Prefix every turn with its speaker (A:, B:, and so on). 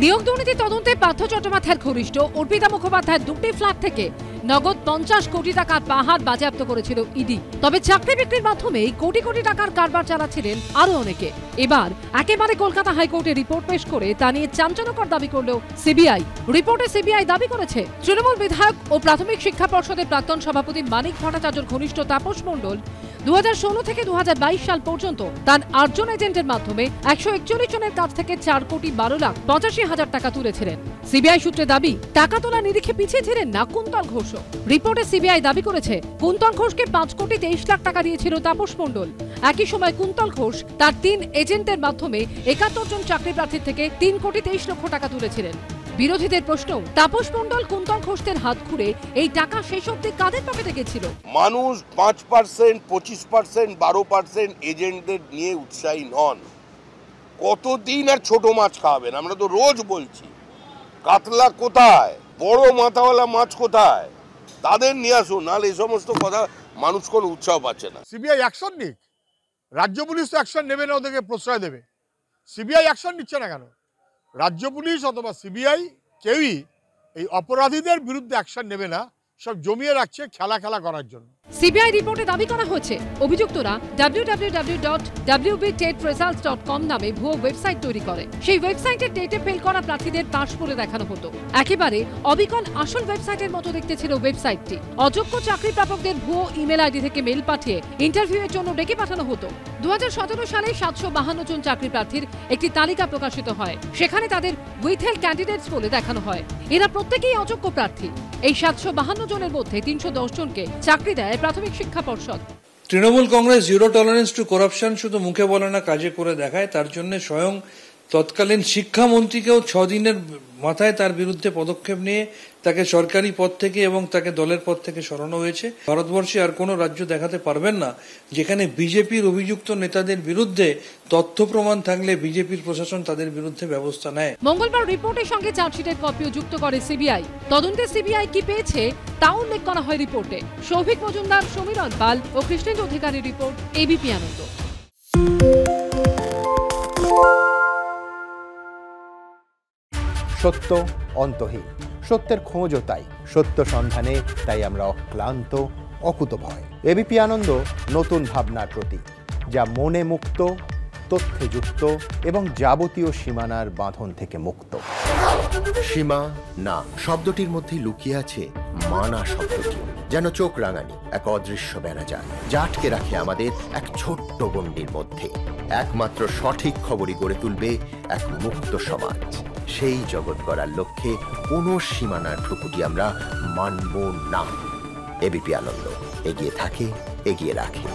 A: নিয়োগ দুর্নীতি তদন্তে পার্থ চট্টোপাধ্যায়ের ঘনিষ্ঠ অর্পিতা মুখোপাধ্যায়ের দুটি ফ্ল্যাট থেকে নগদ 50 কোটি টাকার পাহাড় বাজেয়াপ্ত করেছিল ইডি। তবে চাকরি বিক্রির মাধ্যমে কোটি কোটি টাকার কারবার চালাচ্ছিলেন আরো অনেকে। এবার একেবারে কলকাতা হাইকোর্টে রিপোর্ট পেশ করে তা নিয়ে চাঞ্চল্যকর দাবি করল সিবিআই। রিপোর্টে সিবিআই দাবি করেছে, তৃণমূল বিধায়ক ও প্রাথমিক শিক্ষা পর্ষদের প্রাক্তন সভাপতি মানিক ভট্টাচার্যের ঘনিষ্ঠ তাপস মণ্ডল 2016 থেকে 2022 সাল পর্যন্ত তার 8 জন এজেন্টের মাধ্যমে 141 জনের কাছ থেকে 4,12,85,000 টাকা তুলেছিলেন। সিবিআই সূত্রে দাবি, টাকা তোলা নিরিখে পিছিয়ে ছিলেন না কুন্তল ঘোষ। রিপোর্টে সিবিআই দাবি করেছে, কুন্তল ঘোষকে 5,23,00,000 টাকা দিয়েছিল তাপস মণ্ডল। একই সময় কুন্তল ঘোষ তার 3 এজেন্টের মাধ্যমে 71 জন চাকরি প্রার্থীর থেকে 3,23,00,000 টাকা তুলেছিলেন। বিরোধীদের প্রশ্ন, তাপস মণ্ডল কুন্তল ঘোষের হাত ঘুরে এই টাকা শেষ অবধি কাদের পকেটে গেছিল?
B: মানুষ 5%, 25%, 12% এজেন্টদের নিয়ে উৎসাহী নন। কতদিন আর ছোট মাছ খাওয়াবেন? আমরা তো রোজ বলছি, কাতলা কোথায়, বড় মাথাওয়ালা মাছ কোথায়, তাদের নিয়ে আসুন, নাহলে এই সমস্ত কথা মানুষ কোনো উৎসাহ পাচ্ছে না।
C: সিবিআই অ্যাকশন নিক, রাজ্য পুলিশ তো অ্যাকশন নেবে না, ওদেরকে প্রশ্রয় দেবে। সিবিআই অ্যাকশন নিচ্ছে না কেন? রাজ্য পুলিশ অথবা সিবিআই কেউই এই অপরাধীদের বিরুদ্ধে অ্যাকশন নেবে না, সব জমিয়ে রাখছে খেলা করার জন্য।
A: সিবিআই রিপোর্টে দাবি করা হয়েছে, অভিযুক্তরা www.wbtetresults.com নামে ভুয়ো ওয়েবসাইট তৈরি করে। সেই ওয়েবসাইটে টেটে ফেল করা প্রার্থীদের পাশ করে দেখানো হতো। একেবারে অবিকল আসল ওয়েবসাইটের মতো দেখতে ছিল ওয়েবসাইটটি। অযোগ্য চাকরি প্রাপকদের ভুয়ো ইমেল আইডি থেকে মেল পাঠিয়ে ইন্টারভিউয়ের জন্য ডেকে পাঠানো হতো। 2017 সালে 752 জন চাকরি প্রার্থীর একটি তালিকা প্রকাশিত হয়। সেখানে তাদের উইথহেল্ড ক্যান্ডিডেটস বলে দেখানো হয়। এরা প্রত্যেকেই অযোগ্য প্রার্থী। এই 752 জনের মধ্যে 310 জনকে চাকরি দেয় প্রাথমিক শিক্ষা পর্ষদ।
D: Trinamool Congress zero tolerance two corruption শুধু মুখে বলে না, কাজে করে দেখায়। তার জন্য স্বয়ং তৎকালীন শিক্ষামন্ত্রীকেও 6 দিনের মাথায় তার বিরুদ্ধে পদক্ষেপ নিয়ে তাকে সরকারি পদ থেকে এবং তাকে দলের পদ থেকে সরানো হয়েছে। ভারতবর্ষে আর কোনো রাজ্য দেখাতে পারবেন না যেখানে বিজেপির অভিযুক্ত নেতাদের বিরুদ্ধে তথ্য প্রমাণ থাকলে বিজেপির প্রশাসন তাদের বিরুদ্ধে ব্যবস্থা নেয়।
A: মঙ্গলবার রিপোর্টের সঙ্গে চার্জশিটের কপিও যুক্ত করে সিবিআই। তদন্তে সিবিআই কি পেয়েছে তা উল্লেখ করা হয় রিপোর্টে। সৌভিক মজুমদার, সমীরণ পাল ও কৃষ্ণেন্দু অধিকারী রিপোর্ট, এবিপি আনন্দ।
E: সত্য অন্তহীন, সত্যের খোঁজও তাই, সত্য সন্ধানে তাই আমরা অক্লান্ত, অকুতভয়। এবিপি আনন্দ নতুন ভাবনার প্রতীক, যা মনে মুক্ত, তথ্যে যুক্ত এবং যাবতীয় সীমানার বাঁধন থেকে মুক্ত।
F: সীমা না শব্দটির মধ্যেই লুকিয়ে আছে মানা শব্দটি, যেন চোখ রাঙানি এক অদৃশ্য বেড়াজাল, যা আটকে রাখে আমাদের এক ছোট্ট গণ্ডির মধ্যে। একমাত্র সঠিক খবরই গড়ে তুলবে এক মুক্ত সমাজ। সেই জগৎ গড়ার লক্ষ্যে কোনো সীমানার ঠুকুটি আমরা মানব না। এবিপি আনন্দ এগিয়ে থাকে, এগিয়ে রাখে।